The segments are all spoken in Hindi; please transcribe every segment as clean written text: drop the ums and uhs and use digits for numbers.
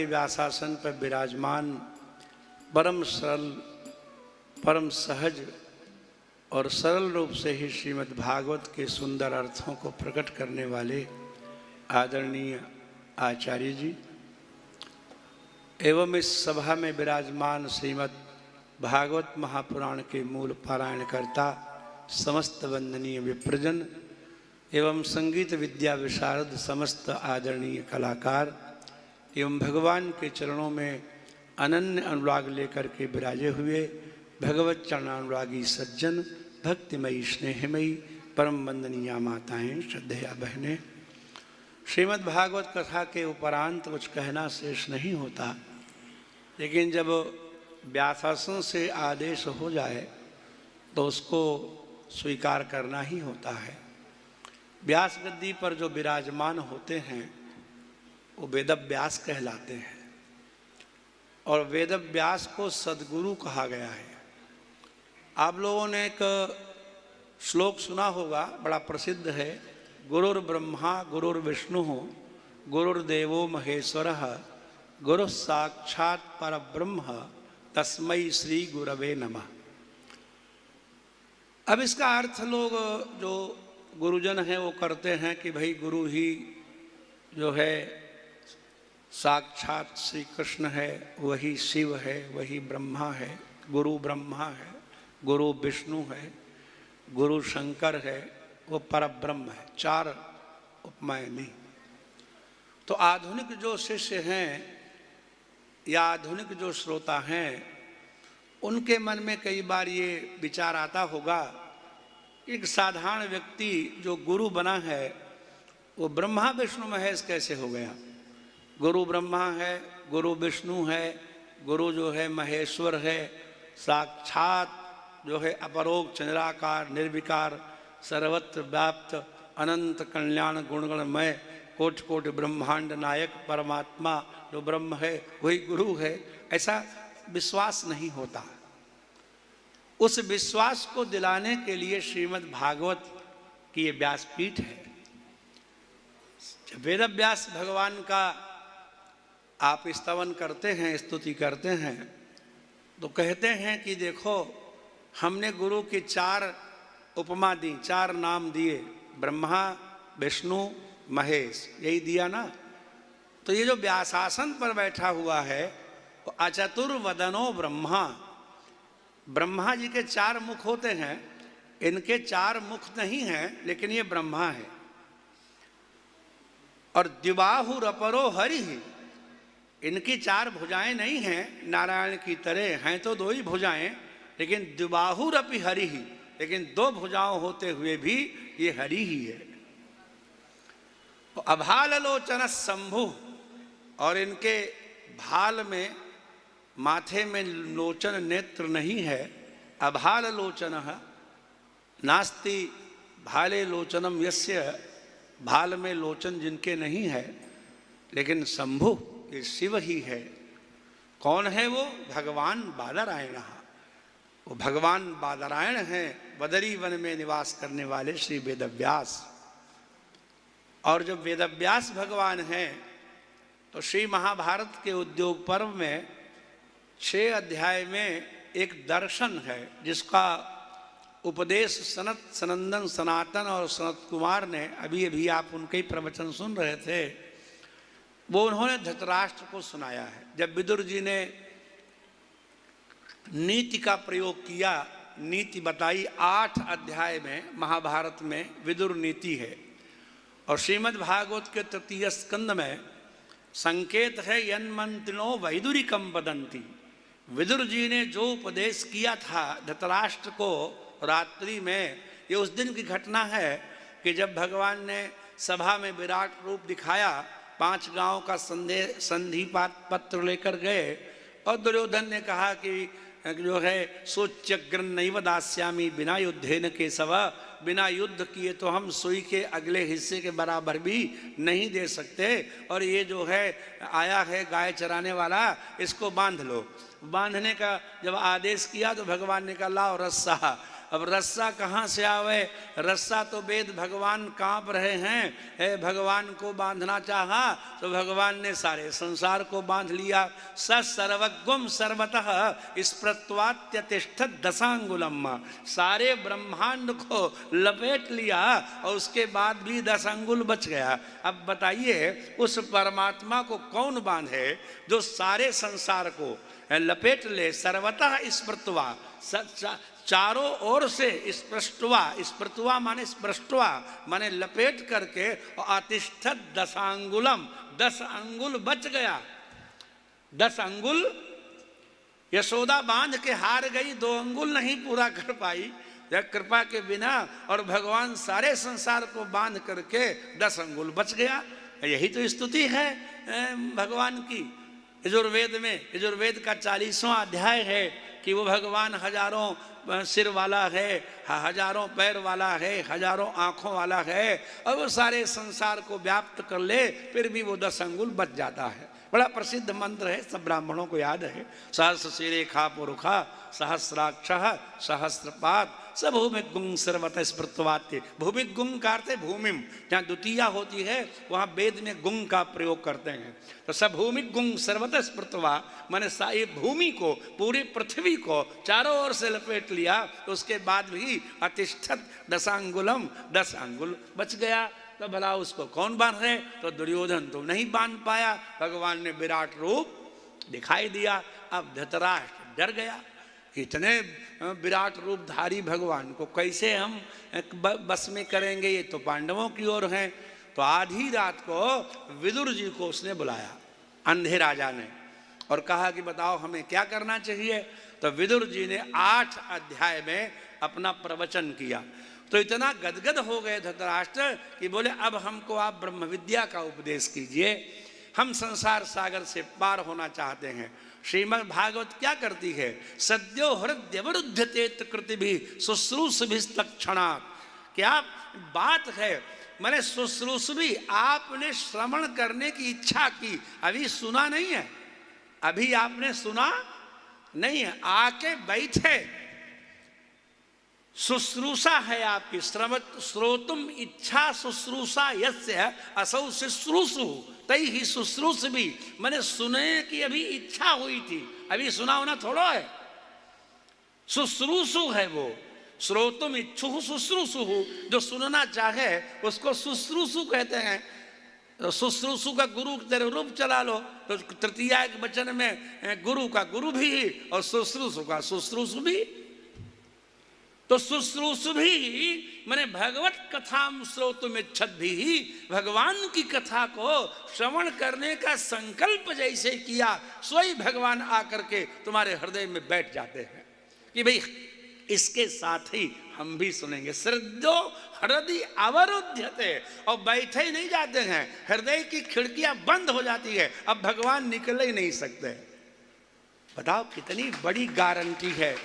व्यासासन पर विराजमान परम सरल, परम सहज और सरल रूप से ही श्रीमद् भागवत के सुंदर अर्थों को प्रकट करने वाले आदरणीय आचार्य जी एवं इस सभा में विराजमान श्रीमद् भागवत महापुराण के मूल पारायण करता समस्त वंदनीय विप्रजन एवं संगीत विद्या विशारद समस्त आदरणीय कलाकार एवं भगवान के चरणों में अनन्य अनुराग लेकर के विराजे हुए भगवत चरणानुरागी सज्जन, भक्तिमयी स्नेहमयी परम वंदनीय माताएं, श्रद्धेया बहनें, श्रीमद् भागवत कथा के उपरांत कुछ कहना शेष नहीं होता, लेकिन जब व्यासासन से आदेश हो जाए तो उसको स्वीकार करना ही होता है। व्यास गद्दी पर जो विराजमान होते हैं वो वेदव्यास कहलाते हैं और वेदव्यास को सद्गुरु कहा गया है। आप लोगों ने एक श्लोक सुना होगा, बड़ा प्रसिद्ध है, गुरुर्ब्रह्मा गुरुर्विष्णु गुरुर्देवो महेश्वरः गुरु साक्षात् परब्रह्म तस्मै श्री गुरवे नमः। अब इसका अर्थ लोग जो गुरुजन हैं वो करते हैं कि भाई गुरु ही जो है साक्षात श्री कृष्ण है, वही शिव है, वही ब्रह्मा है, गुरु ब्रह्मा है, गुरु विष्णु है, गुरु शंकर है, वो परब्रह्म है। चार उपमाएं नहीं। तो आधुनिक जो शिष्य हैं या आधुनिक जो श्रोता हैं उनके मन में कई बार ये विचार आता होगा, एक साधारण व्यक्ति जो गुरु बना है वो ब्रह्मा विष्णु महेश कैसे हो गया? गुरु ब्रह्मा है, गुरु विष्णु है, गुरु जो है महेश्वर है, साक्षात जो है अपरोक्ष निराकार निर्विकार सर्वत्र व्याप्त अनंत कल्याण गुणगणमय कोटि कोटि ब्रह्मांड नायक परमात्मा जो ब्रह्म है वही गुरु है, ऐसा विश्वास नहीं होता। उस विश्वास को दिलाने के लिए श्रीमद् भागवत की ये व्यासपीठ है। जब वेदव्यास भगवान का आप स्तवन करते हैं, स्तुति करते हैं, तो कहते हैं कि देखो हमने गुरु की चार उपमा दी, चार नाम दिए, ब्रह्मा विष्णु महेश, यही दिया ना। तो ये जो व्यासासन पर बैठा हुआ है वो अचतुर्वदनो ब्रह्मा, ब्रह्मा जी के चार मुख होते हैं, इनके चार मुख नहीं हैं लेकिन ये ब्रह्मा है। और द्विबाहुरपरो हरि, इनकी चार भुजाएं नहीं हैं नारायण की तरह, हैं तो दो ही भुजाएं, लेकिन द्विबाहुरपि हरि ही, लेकिन दो भुजाओं होते हुए भी ये हरि ही है। अभालोचन शंभु, और इनके भाल में माथे में लोचन नेत्र नहीं है। अभाल लोचन नास्ति भाले लोचनम यस्य, भाल में लोचन जिनके नहीं है, लेकिन शंभु ये शिव ही है। कौन है वो? भगवान बादरायण। वो भगवान बादरायण हैं, बदरी वन में निवास करने वाले श्री वेदव्यास। और जब वेदव्यास भगवान हैं तो श्री महाभारत के उद्योग पर्व में 6 अध्याय में एक दर्शन है जिसका उपदेश सनत सनंदन सनातन और सनत कुमार ने, अभी अभी आप उनके ही प्रवचन सुन रहे थे, वो उन्होंने धृतराष्ट्र को सुनाया है। जब विदुर जी ने नीति का प्रयोग किया, नीति बताई, 8 अध्याय में महाभारत में विदुर नीति है। और श्रीमद् भागवत के तृतीय स्कंद में संकेत है यन्मंत्रिणो वैदुरिकम वदन्ति। विदुर जी ने जो उपदेश किया था धृतराष्ट्र को रात्रि में, ये उस दिन की घटना है कि जब भगवान ने सभा में विराट रूप दिखाया, 5 गांव का संधि पत्र लेकर गए और दुर्योधन ने कहा कि जो है सोच्यग्र नैव दास्यामी बिना युद्धेन केशव, बिना युद्ध किए तो हम सुई के अगले हिस्से के बराबर भी नहीं दे सकते, और ये जो है आया है गाय चराने वाला, इसको बांध लो। बांधने का जब आदेश किया तो भगवान ने कहा लाओ रस्सा, अब रस्सा कहाँ से आवे? रस्सा तो वेद भगवान कांप रहे हैं, भगवान को बांधना चाहा तो भगवान ने सारे संसार को बांध लिया। स सर्वज्ञम सर्वतः स्पृत्वात्यतिष्ठत् दशांगुलम, सारे ब्रह्मांड को लपेट लिया और उसके बाद भी 10 अंगुल बच गया। अब बताइए उस परमात्मा को कौन बांधे जो सारे संसार को लपेट ले। सर्वतः स्पृत्वा, चारों ओर से स्पृष्टवा, स्पृत्वा माने स्पृष्टवा माने लपेट करके, और अतिष्ठत दशांगुलम, 10 अंगुल बच गया। 10 अंगुल यशोदा बांध के हार गई, 2 अंगुल नहीं पूरा कर पाई कृपा के बिना, और भगवान सारे संसार को बांध करके 10 अंगुल बच गया। यही तो स्तुति है भगवान की। यजुर्वेद में, यजुर्वेद का 40वां अध्याय है कि वो भगवान हजारों सिर वाला है, हजारों पैर वाला है, हजारों आँखों वाला है, और वो सारे संसार को व्याप्त कर ले फिर भी वो 10 अंगुल बच जाता है। बड़ा प्रसिद्ध मंत्र है, सब ब्राह्मणों को याद है। सहस्र शिरेखा पुरुखा सहस्राक्ष सहस्रपात स भूमि गुंग सर्वत स्मृतवात्य। भूमि गुंग का अर्थ है भूमिम, जहाँ द्वितीया होती है वहाँ वेद में गुंग का प्रयोग करते हैं। तो सब भूमि गुंग सर्वत स्मृतवा मैंने ये भूमि को, पूरी पृथ्वी को चारों ओर से लपेट लिया, तो उसके बाद भी अतिष्ठत दशांगुलम, 10 अंगुल बच गया। तो भला उसको कौन बांध रहे? तो दुर्योधन तो नहीं बांध पाया, भगवान ने विराट रूप दिखाई दिया। अब धृतराष्ट्र डर गया, इतने विराट रूपधारी भगवान को कैसे हम बस में करेंगे, ये तो पांडवों की ओर हैं। तो आधी रात को विदुर जी को उसने बुलाया, अंधे राजा ने, और कहा कि बताओ हमें क्या करना चाहिए। तो विदुर जी ने 8 अध्याय में अपना प्रवचन किया। तो इतना गदगद हो गए धृतराष्ट्र कि बोले अब हमको आप ब्रह्म विद्या का उपदेश कीजिए, हम संसार सागर से पार होना चाहते हैं। श्रीमद् भागवत क्या करती है? सद्यो हृदयवरुध्यते कृति भी शुश्रूषभिस्तक्षणात्। क्या बात है, मैंने शुश्रूषभी, आपने श्रवण करने की इच्छा की, अभी सुना नहीं है, अभी आपने सुना नहीं है, आके बैठे, शुश्रूषा है आपकी, श्रोतुम इच्छा शुश्रूषा यस्य असौ शुश्रूषु तई ही शुश्रूष भी, मैंने सुने की अभी इच्छा हुई थी, अभी सुना होना थोड़ा है, शुश्रूषु है वो। श्रोतुम इच्छु शुश्रूषु, जो सुनना चाहे उसको शुश्रूषु कहते हैं। तो शुश्रूषु का गुरु तेरे रूप चला लो, तो तृतीय वचन में गुरु का गुरु भी और शुश्रूषु का शुश्रूषु भी। तो शुश्रूषु भी मैंने भगवत कथा श्रोतुम इच्छत भी, भगवान की कथा को श्रवण करने का संकल्प जैसे किया, सोई भगवान आकर के तुम्हारे हृदय में बैठ जाते हैं कि भाई इसके साथ ही हम भी सुनेंगे। श्रद्धो हृदय अवरुध्यते, और बैठे ही नहीं जाते हैं, हृदय की खिड़कियां बंद हो जाती है, अब भगवान निकल ही नहीं सकते। बताओ कितनी बड़ी गारंटी है,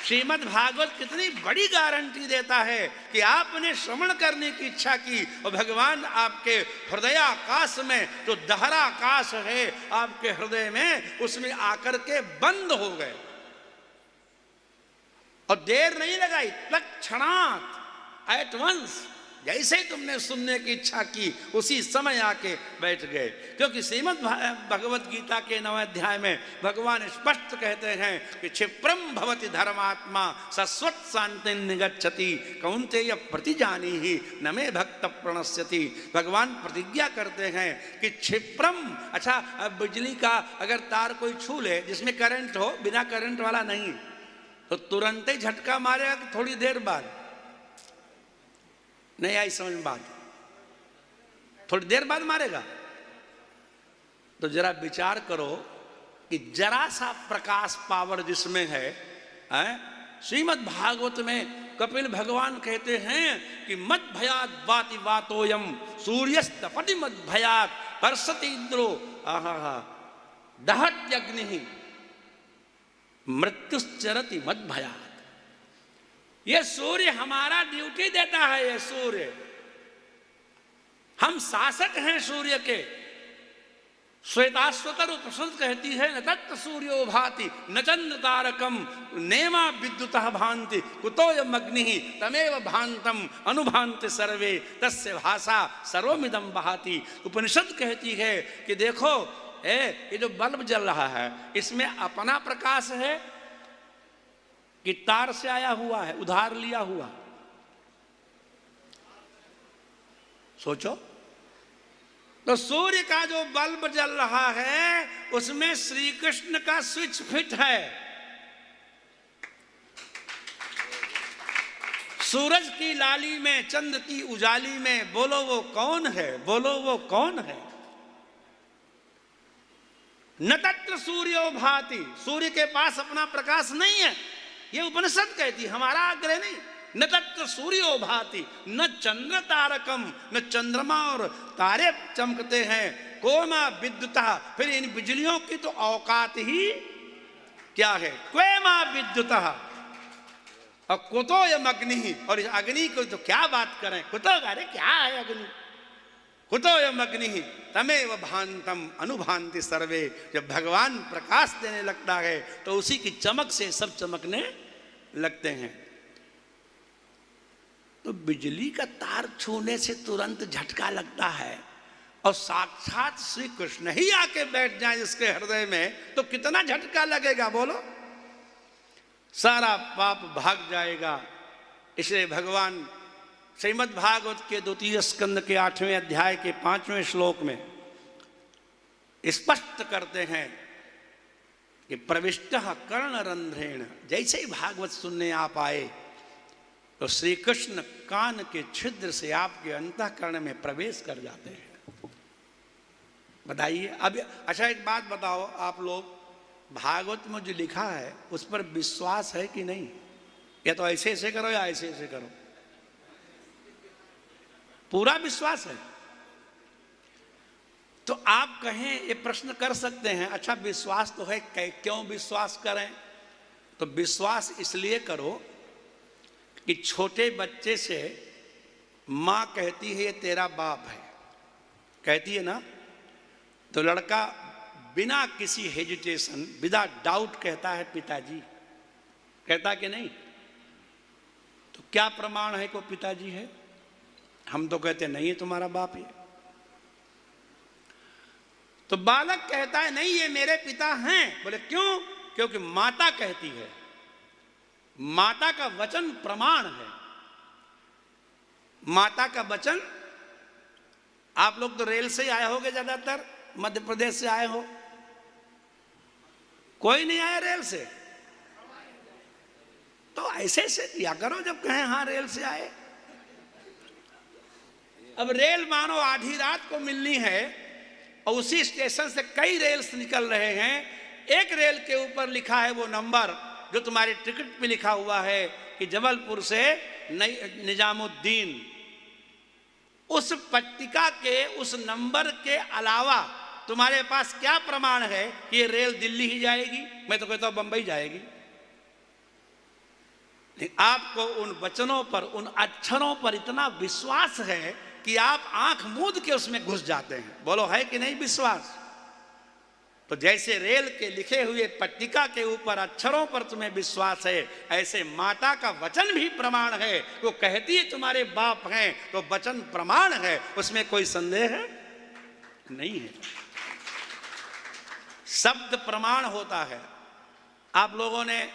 श्रीमद् भागवत कितनी बड़ी गारंटी देता है कि आपने श्रवण करने की इच्छा की और भगवान आपके हृदयाकाश में, जो दहरा आकाश है आपके हृदय में, उसमें आकर के बंद हो गए और देर नहीं लगाई, तत्क्षणात् एट वंस, जैसे ही तुमने सुनने की इच्छा की उसी समय आके बैठ गए। क्योंकि श्रीमद् भगवत गीता के 9वें अध्याय में भगवान स्पष्ट कहते हैं कि क्षिप्रम भवति धर्मात्मा सस्वत् शांति निगच्छति कौन्तेय प्रतिजानी ही न मे भक्त प्रणश्यति। भगवान प्रतिज्ञा करते हैं कि क्षिप्रम, अच्छा अब बिजली का अगर तार कोई छू ले जिसमें करंट हो, बिना करंट वाला नहीं, तो तुरंत ही झटका मारेगा कि थोड़ी देर बाद? नहीं आई समझ में बात? थोड़ी देर बाद मारेगा। तो जरा विचार करो कि जरा सा प्रकाश पावर जिसमें है, श्रीमद् भागवत में कपिल भगवान कहते हैं कि मद भयात वाति वातोयम सूर्यस्तपति मद भयात परसति इंद्रो आहा दहत्यग्नि मृत्युश्चरति मद भयात। ये सूर्य हमारा ड्यूटी देता है, ये सूर्य, हम शासक हैं सूर्य के। श्वेताश्वतर उपनिषद कहती है न तत्र सूर्यो भाति न चंद्र तारकम नेमा विद्युतः भांति कुतोयम अग्निः तमेव भांतम अनुभांति सर्वे तस्य भाषा सर्वमिदं बहाति। उपनिषद कहती है कि देखो ये जो बल्ब जल रहा है इसमें अपना प्रकाश है कि तार से आया हुआ है, उधार लिया हुआ? सोचो। तो सूर्य का जो बल्ब जल रहा है उसमें श्री कृष्ण का स्विच फिट है। सूरज की लाली में, चंद्र की उजाली में, बोलो वो कौन है, बोलो वो कौन है? न तत्र सूर्यो भाति, सूर्य के पास अपना प्रकाश नहीं है, ये उपनिषद कहती, हमारा आग्रह नहीं। न तत्र सूर्यो भाति न चंद्र तारकम, न चंद्रमा और तारे चमकते हैं, कोमा विद्युतः, फिर इन बिजलियों की तो औकात ही क्या है, क्वेमा विद्युतः, और कुतोयम अग्नि, और इस अग्नि को तो क्या बात करें, कुतो, अरे क्या है अग्नि, कुतोयम अग्नि तमेव भांतम अनुभांति सर्वे। जब भगवान प्रकाश देने लगता है तो उसी की चमक से सब चमकने लगते हैं। तो बिजली का तार छूने से तुरंत झटका लगता है, और साक्षात श्री कृष्ण ही आके बैठ जाए इसके हृदय में तो कितना झटका लगेगा, बोलो। सारा पाप भाग जाएगा। इसलिए भगवान श्रीमद् भागवत के 2 स्कंद के 8वें अध्याय के 5वें श्लोक में स्पष्ट करते हैं कि प्रविष्टः कर्णरंध्रेण, जैसे ही भागवत सुनने आप आए तो श्री कृष्ण कान के छिद्र से आपके अंतःकरण में प्रवेश कर जाते हैं। बताइए अब। अच्छा एक बात बताओ, आप लोग भागवत में जो लिखा है उस पर विश्वास है कि नहीं? या तो ऐसे ऐसे करो या ऐसे ऐसे करो, पूरा विश्वास है? तो आप कहें, ये प्रश्न कर सकते हैं, अच्छा विश्वास तो है, क्यों विश्वास करें? तो विश्वास इसलिए करो कि छोटे बच्चे से माँ कहती है ये तेरा बाप है, कहती है ना, तो लड़का बिना किसी हेजिटेशन, विदा डाउट कहता है पिताजी, कहता कि नहीं? तो क्या प्रमाण है कि वो पिताजी है? हम तो कहते नहीं है तुम्हारा बाप है। तो बालक कहता है नहीं ये मेरे पिता हैं। बोले क्यों? क्योंकि माता कहती है, माता का वचन प्रमाण है। माता का वचन, आप लोग तो रेल से आए होगे, ज्यादातर मध्य प्रदेश से आए हो, कोई नहीं आया रेल से? तो ऐसे ऐसे दिया करो जब कहें हाँ रेल से आए। अब रेल मानो आधी रात को मिलनी है और उसी स्टेशन से कई रेल्स निकल रहे हैं, एक रेल के ऊपर लिखा है वो नंबर जो तुम्हारे टिकट पे लिखा हुआ है कि जबलपुर से निजामुद्दीन। उस पट्टिका के उस नंबर के अलावा तुम्हारे पास क्या प्रमाण है कि ये रेल दिल्ली ही जाएगी? मैं तो कहता हूं बंबई जाएगी। लेकिन आपको उन वचनों पर, उन अक्षरों पर इतना विश्वास है कि आप आंख मूंद के उसमें घुस जाते हैं। बोलो है कि नहीं विश्वास? तो जैसे रेल के लिखे हुए पट्टिका के ऊपर अक्षरों पर तुम्हें विश्वास है, ऐसे माता का वचन भी प्रमाण है। वो कहती है तुम्हारे बाप हैं तो वचन प्रमाण है, उसमें कोई संदेह नहीं है। शब्द प्रमाण होता है। आप लोगों ने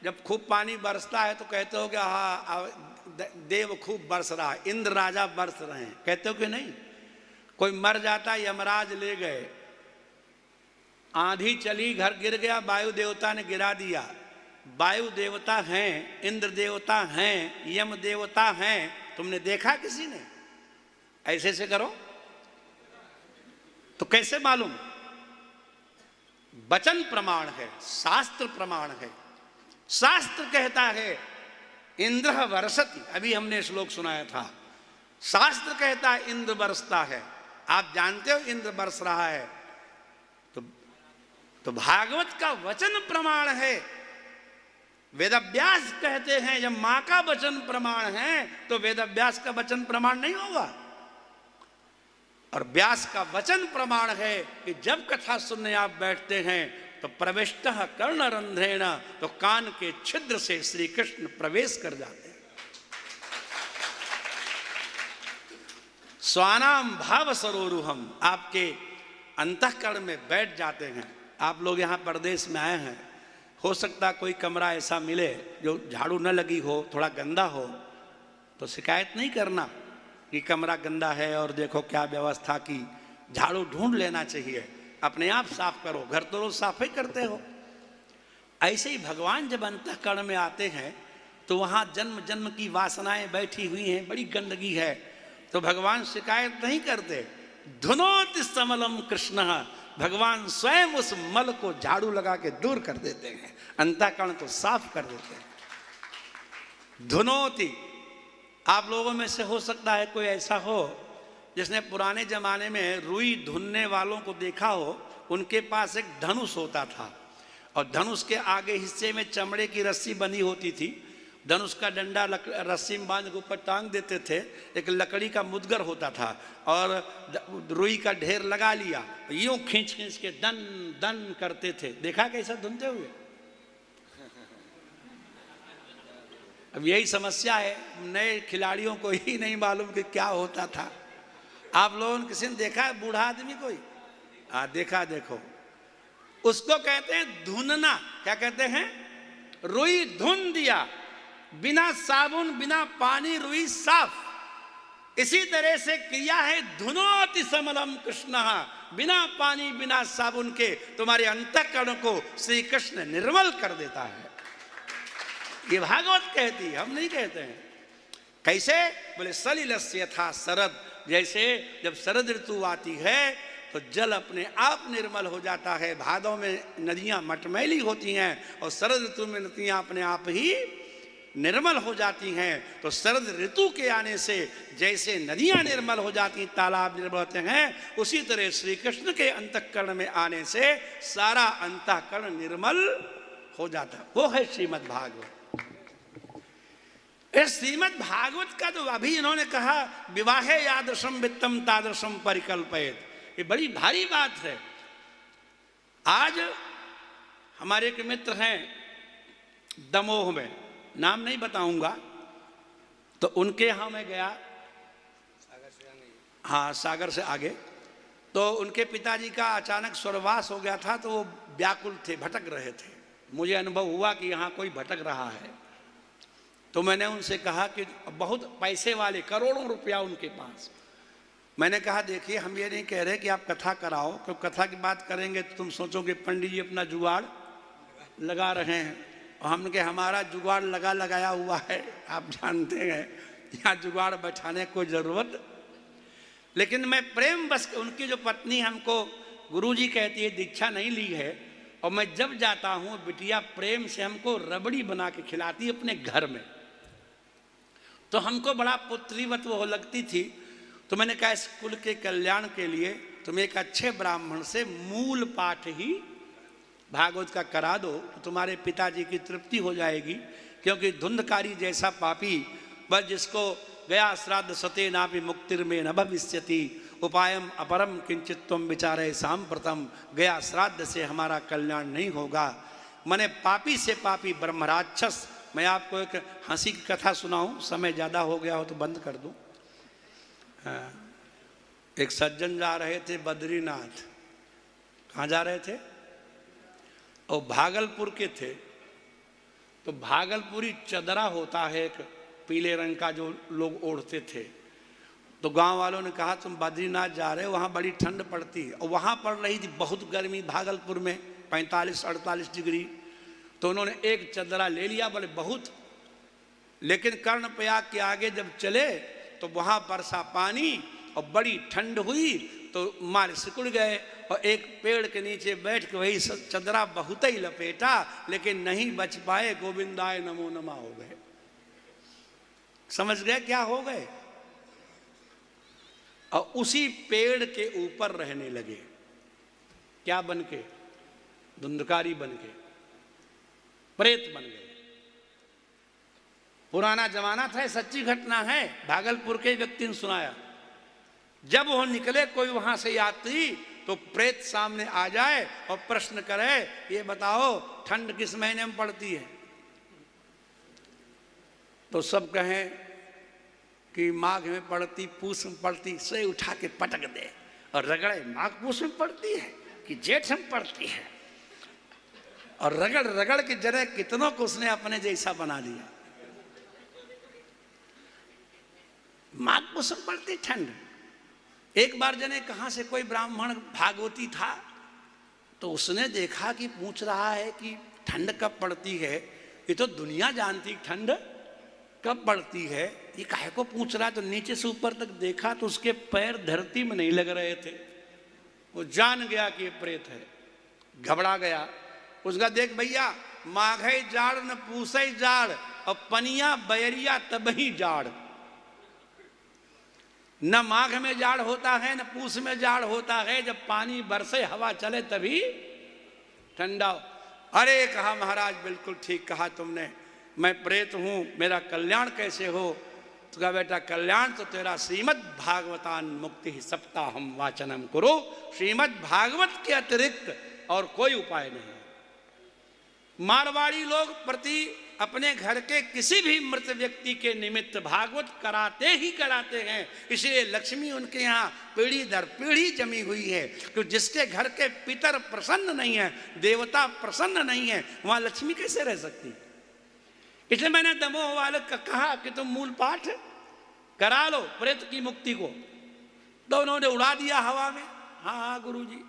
जब खूब पानी बरसता है तो कहते हो कि हाँ देव खूब बरस रहा है, इंद्र राजा बरस रहे हैं, कहते हो कि नहीं? कोई मर जाता, यमराज ले गए, आंधी चली, घर गिर गया, वायु देवता ने गिरा दिया। वायु देवता हैं, इंद्र देवता हैं, यम देवता हैं, तुमने देखा किसी ने? ऐसे ऐसे करो तो कैसे मालूम? वचन प्रमाण है, शास्त्र प्रमाण है। शास्त्र कहता है इंद्र वर्षति, अभी हमने श्लोक सुनाया था। शास्त्र कहता है इंद्र बरसता है। आप जानते हो इंद्र बरस रहा है, तो भागवत का वचन प्रमाण है। वेदव्यास कहते हैं जब मां का वचन प्रमाण है तो वेदव्यास का वचन प्रमाण नहीं होगा। और व्यास का वचन प्रमाण है कि जब कथा सुनने आप बैठते हैं तो प्रविष्टः कर्णरंध्रेण, तो कान के छिद्र से श्री कृष्ण प्रवेश कर जाते हैं। स्वानाम भाव सरोरुहम, आपके अंतःकरण में बैठ जाते हैं। आप लोग यहाँ परदेश में आए हैं, हो सकता कोई कमरा ऐसा मिले जो झाड़ू न लगी हो, थोड़ा गंदा हो, तो शिकायत नहीं करना कि कमरा गंदा है और देखो क्या व्यवस्था की। झाड़ू ढूंढ लेना चाहिए, अपने आप साफ करो। घर तो रोज साफ ही करते हो। ऐसे ही भगवान जब अंतःकरण में आते हैं तो वहाँ जन्म जन्म की वासनाएं बैठी हुई हैं, बड़ी गंदगी है, तो भगवान शिकायत नहीं करते। धुनोति समलम कृष्ण, भगवान स्वयं उस मल को झाड़ू लगा के दूर कर देते हैं, अंतःकरण को साफ कर देते हैं। धुनोति, आप लोगों में से हो सकता है कोई ऐसा हो जिसने पुराने जमाने में रुई धुनने वालों को देखा हो। उनके पास एक धनुष होता था और धनुष के आगे हिस्से में चमड़े की रस्सी बंधी होती थी। धनुष का डंडा रस्सी में बांध के ऊपर टांग देते थे। एक लकड़ी का मुदगर होता था और रुई का ढेर लगा लिया, यूं खींच खींच के दन दन करते थे। देखा कैसा धुनते हुए? अब यही समस्या है, नए खिलाड़ियों को ही नहीं मालूम कि क्या होता था। आप लोगों ने किसी ने देखा है बूढ़ा आदमी कोई? हाँ देखा, देखो उसको कहते हैं धुनना। क्या कहते हैं? रुई धुन दिया, बिना साबुन बिना पानी रुई साफ। इसी तरह से क्रिया है धुनोति समलम कृष्ण, बिना पानी बिना साबुन के तुम्हारे अंतःकरण को श्री कृष्ण निर्मल कर देता है। ये भागवत कहती है, हम नहीं कहते हैं। कैसे? बोले सलिलस्य यथा शरद, जैसे जब शरद ऋतु आती है तो जल अपने आप निर्मल हो जाता है। भादों में नदियां मटमैली होती हैं और शरद ऋतु में नदियां अपने आप ही निर्मल हो जाती हैं। तो शरद ऋतु के आने से जैसे नदियां निर्मल हो जाती, तालाब निर्मल होते हैं, उसी तरह श्री कृष्ण के अंतःकरण में आने से सारा अंतःकरण निर्मल हो जाता। वो है श्रीमद् भागवत। इस श्रीमद् भागवत का जो अभी इन्होंने कहा विवाहे यादृशम वित्तम तादृशम परिकल्पयेत, ये बड़ी भारी बात है। आज हमारे एक मित्र हैं दमोह में, नाम नहीं बताऊंगा, तो उनके यहाँ मैं गया, हाँ सागर से आगे। तो उनके पिताजी का अचानक स्वर्गवास हो गया था, तो वो व्याकुल थे, भटक रहे थे। मुझे अनुभव हुआ कि यहाँ कोई भटक रहा है। तो मैंने उनसे कहा कि बहुत पैसे वाले, करोड़ों रुपया उनके पास। मैंने कहा देखिए हम ये नहीं कह रहे कि आप कथा कराओ, क्योंकि कथा की बात करेंगे तो तुम सोचोगे पंडित जी अपना जुगाड़ लगा रहे हैं। और हमने कहा हमारा जुगाड़ लगाया हुआ है, आप जानते हैं यहाँ जुगाड़ बैठाने कोई ज़रूरत। लेकिन मैं प्रेम बस, उनकी जो पत्नी हमको गुरुजी कहती है, दीक्षा नहीं ली है, और मैं जब जाता हूँ बिटिया प्रेम से हमको रबड़ी बना के खिलाती अपने घर में। तो हमको बड़ा पुत्रीवत वो लगती थी। तो मैंने कहा इस कुल के कल्याण के लिए तुम एक अच्छे ब्राह्मण से मूल पाठ ही भागवत का करा दो, तो तुम्हारे पिताजी की तृप्ति हो जाएगी। क्योंकि धुंधकारी जैसा पापी, बस जिसको गया श्राद्ध सते नापि मुक्तिर में न भविष्यति, उपायम अपरम किंचित तुम विचारे सांप्रतम, गया श्राद्ध से हमारा कल्याण नहीं होगा। मैंने पापी से पापी ब्रह्मराक्षस। मैं आपको एक हंसी की कथा सुनाऊं, समय ज़्यादा हो गया हो तो बंद कर दूं। एक सज्जन जा रहे थे बद्रीनाथ। कहाँ जा रहे थे? और भागलपुर के थे। तो भागलपुरी चदरा होता है एक पीले रंग का, जो लोग ओढ़ते थे। तो गांव वालों ने कहा तुम बद्रीनाथ जा रहे हो, वहाँ बड़ी ठंड पड़ती है। और वहाँ पड़ रही थी बहुत गर्मी भागलपुर में, 45-48 डिग्री। तो उन्होंने एक चदरा ले लिया, बोले बहुत। लेकिन कर्णप्रयाग के आगे जब चले तो वहाँ बरसा पानी और बड़ी ठंड हुई, तो मारे सिकुड़ गए और एक पेड़ के नीचे बैठ के वही चदरा बहुत ही लपेटा, लेकिन नहीं बच पाए। गोविंदाय नमो नमः हो गए। समझ गए क्या हो गए? और उसी पेड़ के ऊपर रहने लगे। क्या बन के? धुंधकारी बन के, प्रेत बन गए। पुराना जमाना था, सच्ची घटना है, भागलपुर के व्यक्ति ने सुनाया। जब वो निकले कोई वहां से यात्री, तो प्रेत सामने आ जाए और प्रश्न करे, ये बताओ ठंड किस महीने में पड़ती है? तो सब कहें कि माघ में पड़ती, पूस में पड़ती। से उठा के पटक दे और रगड़े, माघ पूस में पड़ती है कि जेठ में पड़ती है, और रगड़ रगड़ के जरे कितनों को उसने अपने जैसा बना दिया। माघ पूस में पड़ती ठंड। एक बार जने कहां से कोई ब्राह्मण भागवती था, तो उसने देखा कि पूछ रहा है कि ठंड कब पड़ती है। ये तो दुनिया जानती ठंड कब पड़ती है, ये काहे को पूछ रहा है। तो नीचे से ऊपर तक देखा तो उसके पैर धरती में नहीं लग रहे थे। वो जान गया कि ये प्रेत है, घबरा गया। उसका देख भैया, माघे जाड़ न पूसे जाड़, और पनिया बैरिया तबही जाड़। न माघ में जाड़ होता है न पूस में जाड़ होता है, जब पानी बरसे हवा चले तभी ठंडा। अरे कहा महाराज बिल्कुल ठीक कहा तुमने, मैं प्रेत हूं, मेरा कल्याण कैसे हो? तो कहा बेटा कल्याण तो तेरा श्रीमद् भागवतान मुक्ति सप्ताहम वाचनम करो। श्रीमद् भागवत के अतिरिक्त और कोई उपाय नहीं। मारवाड़ी लोग प्रति अपने घर के किसी भी मृत व्यक्ति के निमित्त भागवत कराते ही कराते हैं। इसलिए लक्ष्मी उनके यहाँ पीढ़ी दर पीढ़ी जमी हुई है। तो जिसके घर के पितर प्रसन्न नहीं है, देवता प्रसन्न नहीं है, वहां लक्ष्मी कैसे रह सकती? इसलिए मैंने दमोह वाले का कहा कि तुम मूल पाठ करा लो प्रेत की मुक्ति को। तो उन्होंने उड़ा दिया हवा में। हाँ हाँ गुरु जी।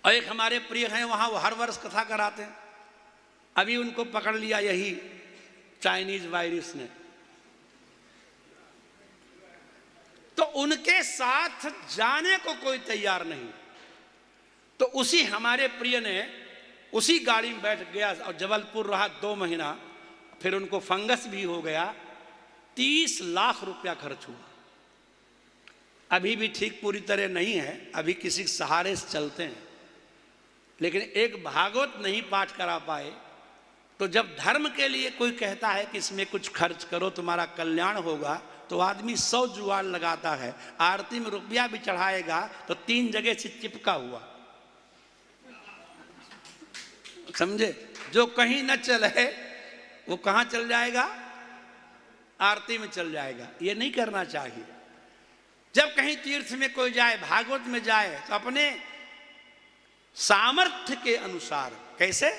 और एक हमारे प्रिय हैं वहां, वो हर वर्ष कथा कराते हैं। अभी उनको पकड़ लिया यही चाइनीज वायरस ने, तो उनके साथ जाने को कोई तैयार नहीं। तो उसी हमारे प्रिय ने उसी गाड़ी में बैठ गया और जबलपुर रहा 2 महीना। फिर उनको फंगस भी हो गया, 30 लाख रुपया खर्च हुआ। अभी भी ठीक पूरी तरह नहीं है, अभी किसी सहारे से चलते हैं। लेकिन एक भागवत नहीं पाठ करा पाए, तो जब धर्म के लिए कोई कहता है कि इसमें कुछ खर्च करो तुम्हारा कल्याण होगा, तो आदमी 100 जुगाड़ लगाता है। आरती में रुपया भी चढ़ाएगा तो 3 जगह से चिपका हुआ, समझे? जो कहीं न चले वो कहां चल जाएगा? आरती में चल जाएगा। ये नहीं करना चाहिए। जब कहीं तीर्थ में कोई जाए, भागवत में जाए, तो अपने सामर्थ्य के अनुसार। कैसे?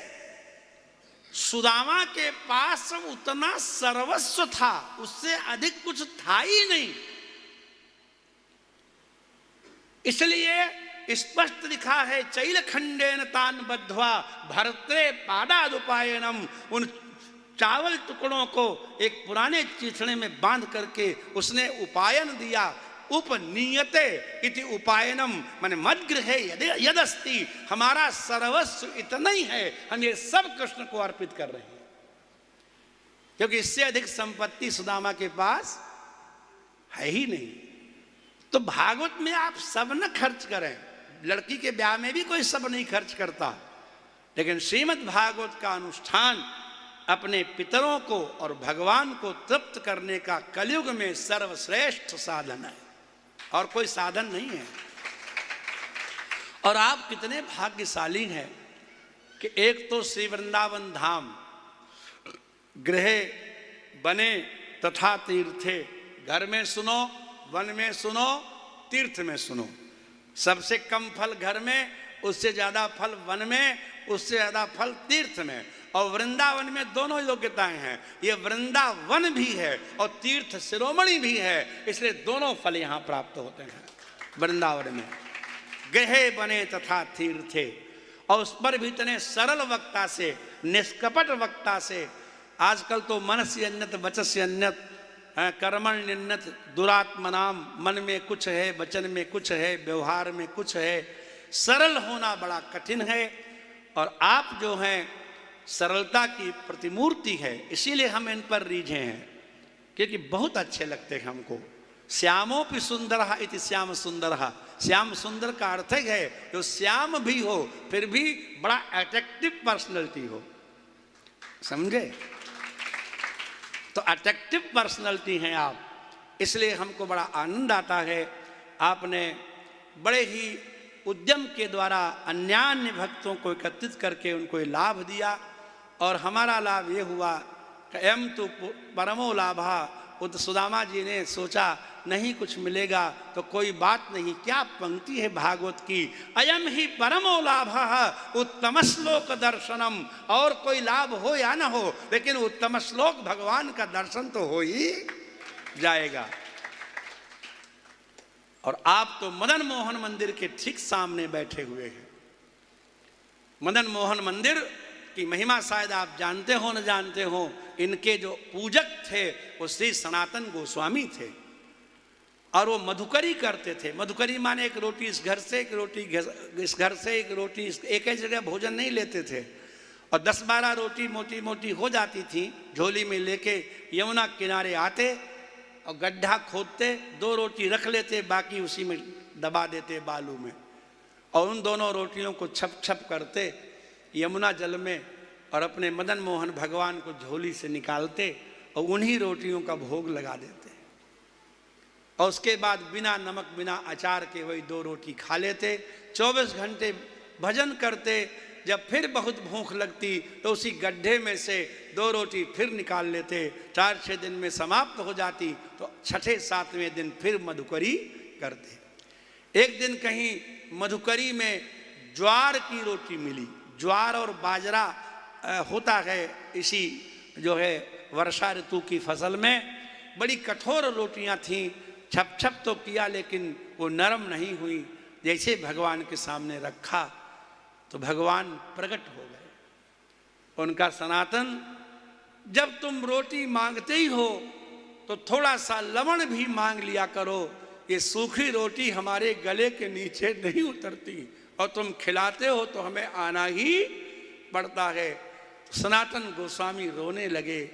सुदामा के पास उतना सर्वस्व था, उससे अधिक कुछ था ही नहीं। इसलिए स्पष्ट लिखा है, चैल खंडेन तान बद्ध्वा भर्त्रे पादादुपायनम। उन चावल टुकड़ों को एक पुराने चीथड़े में बांध करके उसने उपायन दिया। उपनीयते इति उपायनम, माने मद्गृहे यदस्ति, हमारा सर्वस्व इतना ही है, हम ये सब कृष्ण को अर्पित कर रहे हैं। क्योंकि इससे अधिक संपत्ति सुदामा के पास है ही नहीं। तो भागवत में आप सब न खर्च करें। लड़की के ब्याह में भी कोई सब नहीं खर्च करता, लेकिन श्रीमद् भागवत का अनुष्ठान अपने पितरों को और भगवान को तृप्त करने का कलयुग में सर्वश्रेष्ठ साधन है, और कोई साधन नहीं है। और आप कितने भाग्यशाली हैं कि एक तो श्री वृंदावन धाम, गृह बने तथा तीर्थे। घर में सुनो, वन में सुनो, तीर्थ में सुनो। सबसे कम फल घर में, उससे ज्यादा फल वन में, उससे ज्यादा फल तीर्थ में। और वृंदावन में दोनों योग्यताएं हैं। ये वृंदावन भी है और तीर्थ शिरोमणि भी है, इसलिए दोनों फल यहां प्राप्त होते हैं वृंदावन में। गृहे बने तथा तीर्थे। और उस पर भी इतने सरल वक्ता से, निष्कपट वक्ता से। आजकल तो मनस्य अन्यत वचस्य अन्यत, कर्मण्यन्यत दुरात्मनाम। मन में कुछ है, वचन में कुछ है, व्यवहार में कुछ है। सरल होना बड़ा कठिन है, और आप जो हैं सरलता की प्रतिमूर्ति है। इसीलिए हम इन पर रीझे हैं, क्योंकि बहुत अच्छे लगते हैं हमको। श्यामोपि सुंदरः इति श्याम सुंदरः। श्याम सुंदर का अर्थ है जो श्याम भी हो फिर भी बड़ा अट्रैक्टिव पर्सनैलिटी हो, समझे? तो अट्रैक्टिव पर्सनैलिटी हैं आप, इसलिए हमको बड़ा आनंद आता है। आपने बड़े ही उद्यम के द्वारा अन्यान्य भक्तों को एकत्रित करके उनको ये लाभ दिया, और हमारा लाभ ये हुआ कि एम तो परमो लाभा। उत सुदामा जी ने सोचा नहीं कुछ मिलेगा तो कोई बात नहीं, क्या पंक्ति है भागवत की, अयम ही परमो लाभः उत्तम श्लोक दर्शनम। और कोई लाभ हो या ना हो, लेकिन उत्तम श्लोक भगवान का दर्शन तो हो ही जाएगा। और आप तो मदन मोहन मंदिर के ठीक सामने बैठे हुए हैं। मदन मोहन मंदिर की महिमा शायद आप जानते हो न जानते हो। इनके जो पूजक थे वो श्री सनातन गोस्वामी थे, और वो मधुकरी करते थे। मधुकरी माने एक रोटी इस घर से, एक रोटी इस घर से, एक रोटी एक ही जगह भोजन नहीं लेते थे। और 10-12 रोटी मोटी मोटी हो जाती थी, झोली में लेके यमुना किनारे आते और गड्ढा खोदते, 2 रोटी रख लेते, बाकी उसी में दबा देते बालू में, और उन दोनों रोटियों को छप छप करते यमुना जल में, और अपने मदन मोहन भगवान को झोली से निकालते और उन्हीं रोटियों का भोग लगा देते। और उसके बाद बिना नमक बिना अचार के वही 2 रोटी खा लेते। 24 घंटे भजन करते। जब फिर बहुत भूख लगती तो उसी गड्ढे में से 2 रोटी फिर निकाल लेते। 4-6 दिन में समाप्त हो जाती, तो 6-7वें दिन फिर मधुकरी करते। एक दिन कहीं मधुकरी में ज्वार की रोटी मिली। ज्वार और बाजरा होता है इसी जो है वर्षा ऋतु की फसल में। बड़ी कठोर रोटियां थीं। छप छप तो किया लेकिन वो नरम नहीं हुई। जैसे भगवान के सामने रखा तो भगवान प्रकट हो गए। उनका सनातन, जब तुम रोटी मांगते ही हो तो थोड़ा सा लवण भी मांग लिया करो। ये सूखी रोटी हमारे गले के नीचे नहीं उतरती, और तुम खिलाते हो तो हमें आना ही पड़ता है। सनातन गोस्वामी रोने लगे।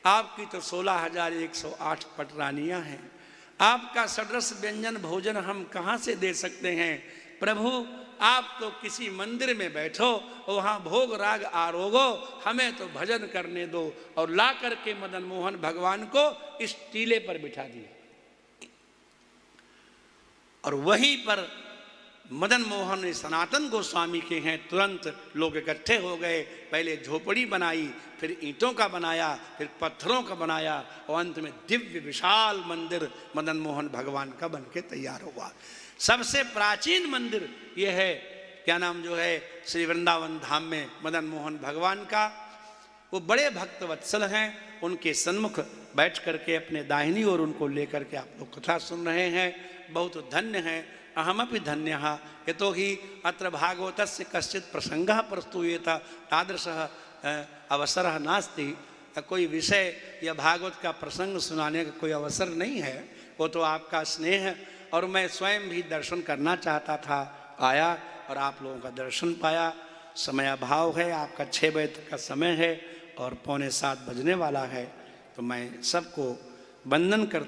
आपकी तो 16,108 पटरानियां हैं, आपका सदृश व्यंजन भोजन हम कहाँ से दे सकते हैं। प्रभु, आप तो किसी मंदिर में बैठो, वहाँ भोग राग आरोगो, हमें तो भजन करने दो। और ला करके मदन मोहन भगवान को इस टीले पर बिठा दिया। और वहीं पर मदन मोहन सनातन गोस्वामी के हैं। तुरंत लोग इकट्ठे हो गए। पहले झोपड़ी बनाई, फिर ईंटों का बनाया, फिर पत्थरों का बनाया, और अंत में दिव्य विशाल मंदिर मदन मोहन भगवान का बनके तैयार हुआ। सबसे प्राचीन मंदिर ये है, क्या नाम जो है, श्री वृंदावन धाम में मदन मोहन भगवान का। वो बड़े भक्त वत्सल हैं। उनके सन्मुख बैठ करके अपने दाहिनी ओर उनको लेकर के आप लोग कथा सुन रहे हैं। बहुत धन्य हैं। अहमपि धन्यः यतोहि अत्र भागवतस्य कश्चित् प्रसंगः प्रस्तूयेत तादृशः अवसरः नास्ति। कोई विषय या भागवत का प्रसंग सुनाने का कोई अवसर नहीं है, वो तो आपका स्नेह है। और मैं स्वयं भी दर्शन करना चाहता था, आया और आप लोगों का दर्शन पाया। समय अभाव है, आपका 6 बजे तक का समय है और 6:45 बजने वाला है, तो मैं सबको वंदन करता